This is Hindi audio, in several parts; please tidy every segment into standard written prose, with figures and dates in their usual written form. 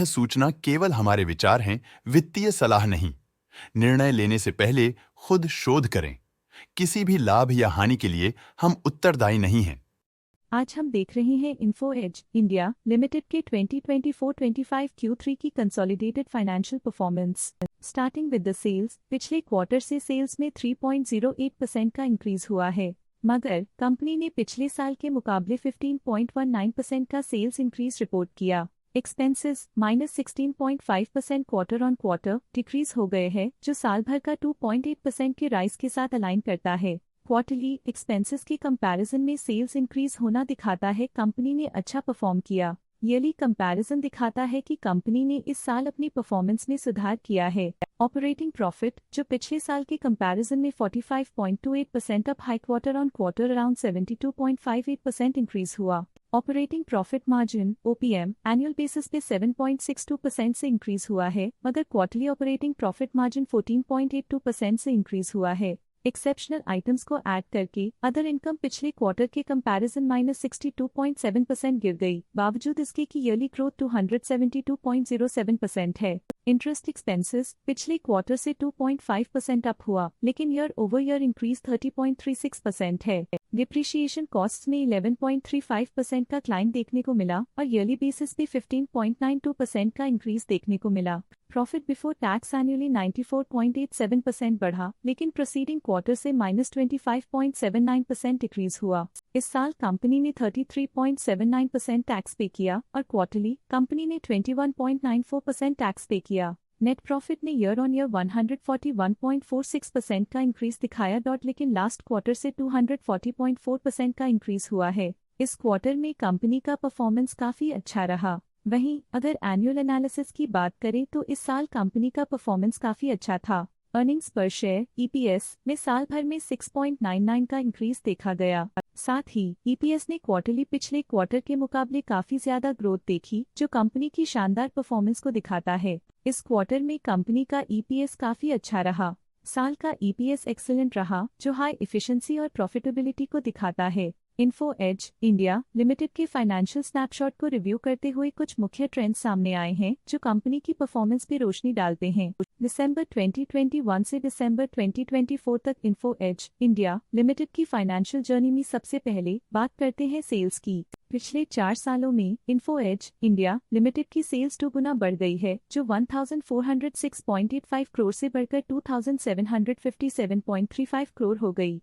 सूचना केवल हमारे विचार हैं, वित्तीय सलाह नहीं। निर्णय लेने से पहले खुद शोध करें। किसी भी लाभ या हानि के लिए हम उत्तरदायी नहीं हैं। आज हम देख रहे हैं इन्फो एज इंडिया लिमिटेड के 2024-25 Q3 की consolidated financial performance. Starting with the sales, पिछले क्वार्टर से सेल्स में 3.08% का इंक्रीज हुआ है, मगर कंपनी ने पिछले साल के मुकाबले 15.19% का सेल्स इंक्रीज रिपोर्ट किया। Expenses -16.5% quarter on quarter decrease हो गए हैं, जो साल भर का 2.8% के राइज के साथ अलाइन करता है। क्वार्टरली एक्सपेंसेस के कंपैरिजन में सेल्स इंक्रीज होना दिखाता है कंपनी ने अच्छा परफॉर्म किया। ईयरली कंपैरिजन दिखाता है कि कंपनी ने इस साल अपनी परफॉर्मेंस में सुधार किया है। ऑपरेटिंग प्रॉफिट, जो पिछले साल के कंपैरिजन में 45.28% up high quarter on quarter around 72.58% increase हुआ। Operating profit margin OPM annual basis पे 7.62% से इंक्रीज हुआ है, मगर क्वार्टरली ऑपरेटिंग प्रॉफिट मार्जिन 14.82% से इंक्रीज हुआ है। एक्सेप्शनल आइटम्स को ऐड करके अदर इनकम पिछले क्वार्टर के कंपैरिजन -62.7% गिर गई, बावजूद इसके कि ईयरली ग्रोथ 272.07% है। इंटरेस्ट एक्सपेंसेस पिछले क्वार्टर से 2.5% अप हुआ, लेकिन ईयर ओवर ईयर इंक्रीज 30.36% है। डिप्रिशिएशन कॉस्ट्स में 11.35% का क्लाइम देखने को मिला और ईयरली बेसिस पे 15.92% का इंक्रीज देखने को मिला। प्रॉफिट बिफोर टैक्स एनुअली 94.87% बढ़ा, लेकिन प्रीसीडिंग क्वार्टर से -25.79% डिक्रीज हुआ। इस साल कंपनी ने 33.79% टैक्स पे किया और क्वार्टरली कंपनी ने 21.94% टैक्स पे किया। नेट प्रॉफिट ने ईयर ऑन ईयर 141.46% का इंक्रीज दिखाया, लेकिन लास्ट क्वार्टर से 240.4% का इंक्रीज हुआ है। इस क्वार्टर में कंपनी का परफॉर्मेंस काफी अच्छा रहा। वहीं अगर एनुअल एनालिसिस की बात करें तो इस साल कंपनी का परफॉर्मेंस काफी अच्छा था। अर्निंग्स पर शेयर EPS में साल भर में 6.99 का इंक्रीज देखा गया। साथ ही EPS ने क्वार्टरली पिछले क्वार्टर के मुकाबले काफी ज्यादा ग्रोथ देखी, जो कंपनी की शानदार परफॉर्मेंस को दिखाता है। इस क्वार्टर में कंपनी का EPS काफी अच्छा रहा। साल का EPS एक्सीलेंट रहा, जो हाई एफिशिएंसी और प्रॉफिटेबिलिटी को दिखाता है। इन्फो एज इंडिया लिमिटेड के फाइनेंशियल स्नैपशॉट को रिव्यू करते हुए कुछ मुख्य ट्रेंड्स सामने आए हैं, जो कंपनी की परफॉर्मेंस पे रोशनी डालते हैं। दिसंबर 2021 से दिसंबर 2024 तक इन्फो एज इंडिया लिमिटेड की फाइनेंशियल जर्नी में सबसे पहले बात करते हैं सेल्स की। पिछले 4 सालों में इन्फो एज इंडिया लिमिटेड की सेल्स 2 गुना बढ़ गई है, जो 1406.85 करोड़ से बढ़कर 2757.35 करोड़ हो गई।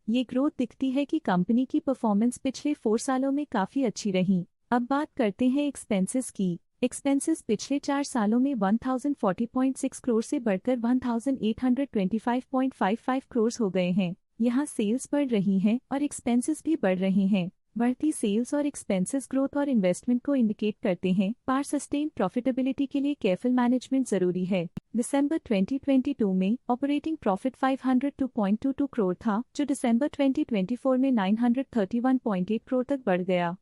ये ग्रोथ दिखती है कि कंपनी की परफॉर्मेंस पिछले 4 सालों में काफी अच्छी रही। अब बात करते हैं एक्सपेंसेस की। एक्सपेंसेस पिछले 4 सालों में 1040.6 करोड़ से बढ़कर 1825.55 करोड़ हो गए हैं। यहाँ सेल्स बढ़ रही हैं और एक्सपेंसेस भी बढ़ रहे हैं। बढ़ती सेल्स और एक्सपेंसेस ग्रोथ और इन्वेस्टमेंट को इंडिकेट करते हैं, पर सस्टेन प्रॉफिटेबिलिटी के लिए केयरफुल मैनेजमेंट जरूरी है। दिसंबर 2022 में ऑपरेटिंग प्रॉफिट 502.22 करोड़ था, जो दिसंबर 2024 में 931.8 करोड़ तक बढ़ गया।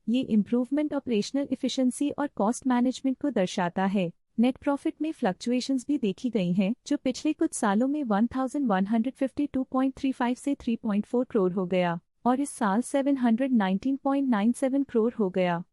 ये इम्प्रूवमेंट ऑपरेशनल एफिशिएंसी और कॉस्ट मैनेजमेंट को दर्शाता है। नेट प्रॉफिट में फ्लक्चुएशंस भी देखी गई हैं, जो पिछले कुछ सालों में 1152.35 से 3.4 करोड़ हो गया और इस साल 719.97 करोड़ हो गया।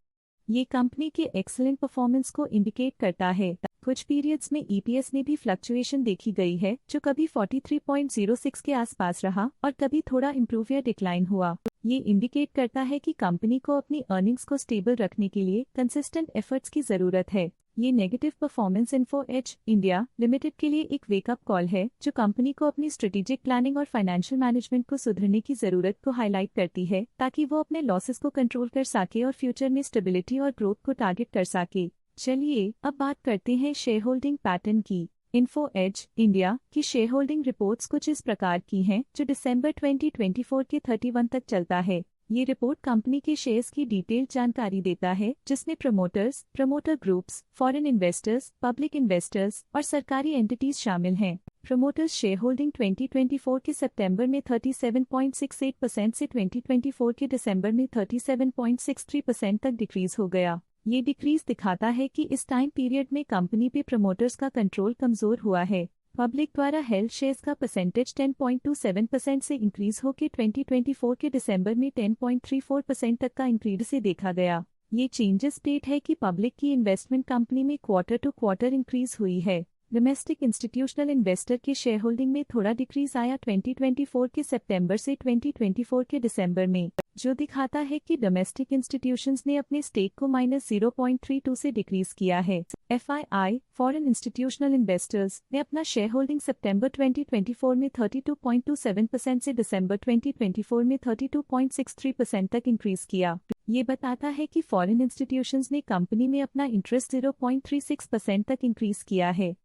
ये कंपनी के एक्सीलेंट परफॉर्मेंस को इंडिकेट करता है। कुछ पीरियड्स में EPS में भी फ्लक्चुएशन देखी गई है, जो कभी 43.06 के आसपास रहा और कभी थोड़ा इम्प्रूव या डिक्लाइन हुआ। ये इंडिकेट करता है कि कंपनी को अपनी अर्निंग्स को स्टेबल रखने के लिए कंसिस्टेंट एफर्ट्स की जरूरत है। ये negative performance Info Edge India Limited के लिए एक वेकअप कॉल है, जो कंपनी को अपनी स्ट्रेटेजिक प्लानिंग और फाइनेंशियल मैनेजमेंट को सुधरने की जरूरत को हाईलाइट करती है, ताकि वो अपने लॉसेस को कंट्रोल कर सके और फ्यूचर में स्टेबिलिटी और ग्रोथ को टारगेट कर सके। चलिए अब बात करते हैं शेयर होल्डिंग पैटर्न की। इन्फो एज इंडिया की शेयर होल्डिंग रिपोर्ट्स कुछ इस प्रकार की हैं, जो दिसंबर 2024 के 31 तक चलता है। ये रिपोर्ट कंपनी के शेयर्स की डिटेल्ड जानकारी देता है, जिसमें promoters, promoter groups, foreign investors, public investors और सरकारी एंटिटीज शामिल हैं। प्रमोटर्स शेयर होल्डिंग 2024 के सितंबर में 37.68% से 2024 के दिसंबर में 37.63% तक डिक्रीज हो गया। ये डिक्रीज दिखाता है कि इस टाइम पीरियड में कंपनी पे प्रमोटर्स का कंट्रोल कमजोर हुआ है। पब्लिक द्वारा हेल्ड शेयर्स का परसेंटेज 10.27% से इंक्रीज होकर 2024 के दिसंबर में 10.34% तक का इंक्रीज से देखा गया। ये चेंजेस डेट है कि पब्लिक की इन्वेस्टमेंट कंपनी में क्वार्टर टू क्वार्टर इंक्रीज हुई है। डोमेस्टिक इंस्टीट्यूशनल इन्वेस्टर के शेयर होल्डिंग में थोड़ा डिक्रीज आया 2024 के सितंबर से 2024 के दिसंबर में, जो दिखाता है कि डोमेस्टिक इंस्टीट्यूशंस ने अपने स्टेक को -0.32 से डिक्रीज किया है। FII फॉरेन इंस्टीट्यूशनल इन्वेस्टर्स ने अपना शेयर होल्डिंग सितंबर 2024 में 32.27% से दिसंबर 2024 में 32.63% तक इंक्रीज किया। ये बताता है कि फॉरेन इंस्टीट्यूशंस ने कंपनी में अपना इंटरेस्ट 0.36% तक इंक्रीज किया है।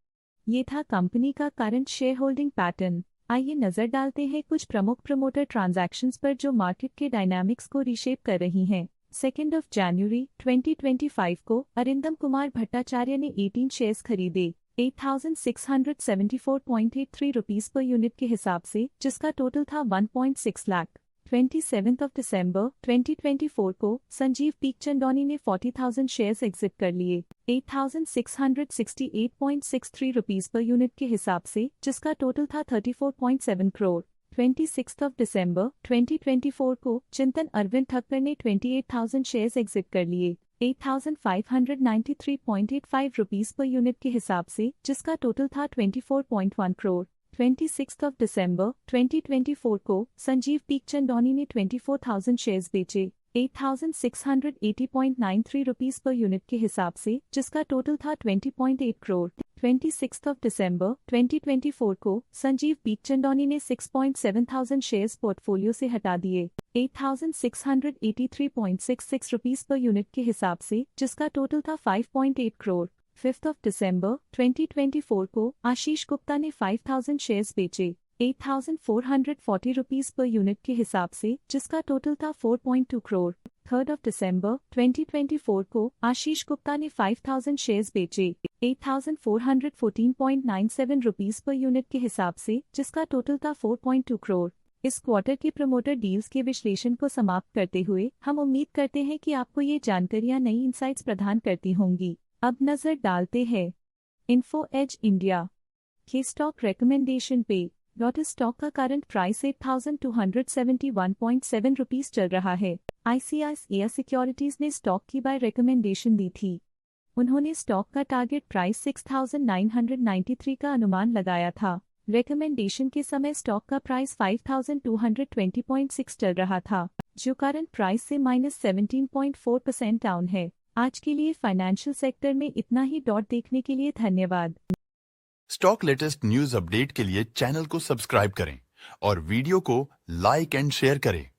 ये था कंपनी का करंट शेयर होल्डिंग पैटर्न। आइए नजर डालते हैं कुछ प्रमुख प्रमोटर ट्रांजैक्शंस पर जो मार्केट के डायनामिक्स को रीशेप कर रही हैं। 2 जनवरी 2025 को अरिंदम कुमार भट्टाचार्य ने 18 शेयर्स खरीदे 8674.83 रुपीस पर यूनिट के हिसाब से, जिसका टोटल था 1.6 लाख। 27 दिसंबर 2024 को संजीव पीकचंदौनी ने 40,000 शेयर्स एग्जिट कर लिए 8668.63 रुपीस पर यूनिट के हिसाब से, जिसका टोटल था 34.7 करोड़। 26 दिसंबर 2024 को चिंतन अरविंद ठक्कर ने 28,000 शेयर्स एग्जिट कर लिए 8,593.85 रुपीस पर यूनिट के हिसाब से, जिसका टोटल था 24.1 करोड़। 26 दिसंबर 2024 को संजीव पीकचंदौनी ने 24,000 शेयर्स बेचे 8,680.93 रुपीस पर यूनिट के हिसाब से, जिसका टोटल था 20.8 करोड़। 26 दिसंबर 2024 को संजीव पीकचंदौनी ने 6,700 शेयर्स पोर्टफोलियो से हटा दिए 8,683.66 रुपीस पर यूनिट के हिसाब से, जिसका टोटल था 5.8 करोड़। 5 दिसंबर 2024 को आशीष गुप्ता ने 5,000 शेयर्स बेचे 8,440 रुपीस पर यूनिट के हिसाब से, जिसका टोटल था 4.2 करोड़। 3 दिसंबर 2024 को आशीष गुप्ता ने 5,000 शेयर्स बेचे 8,414.97 रुपीस पर यूनिट के हिसाब से, जिसका टोटल था 4.2 करोड़। इस क्वार्टर के प्रमोटर डील्स के विश्लेषण को समाप्त करते हुए हम उम्मीद करते हैं कि आपको ये जानकारियां नई इंसाइट्स प्रदान करती होंगी। अब नजर डालते हैं इन्फो एज इंडिया के स्टॉक रिकमेंडेशन पे। लॉटस स्टॉक का करंट प्राइस 8,271.7 रुपीस चल रहा है। ICICI सिक्योरिटीज ने स्टॉक की बाय रिकमेंडेशन दी थी। उन्होंने स्टॉक का टारगेट प्राइस 6,993 का अनुमान लगाया था। रिकमेंडेशन के समय स्टॉक का प्राइस 5,220.6 चल रहा था, जो करंट प्राइस से -17.4% डाउन है। आज के लिए फाइनेंशियल सेक्टर में इतना ही। देखने के लिए धन्यवाद। स्टॉक लेटेस्ट न्यूज अपडेट के लिए चैनल को सब्सक्राइब करें और वीडियो को लाइक एंड शेयर करें।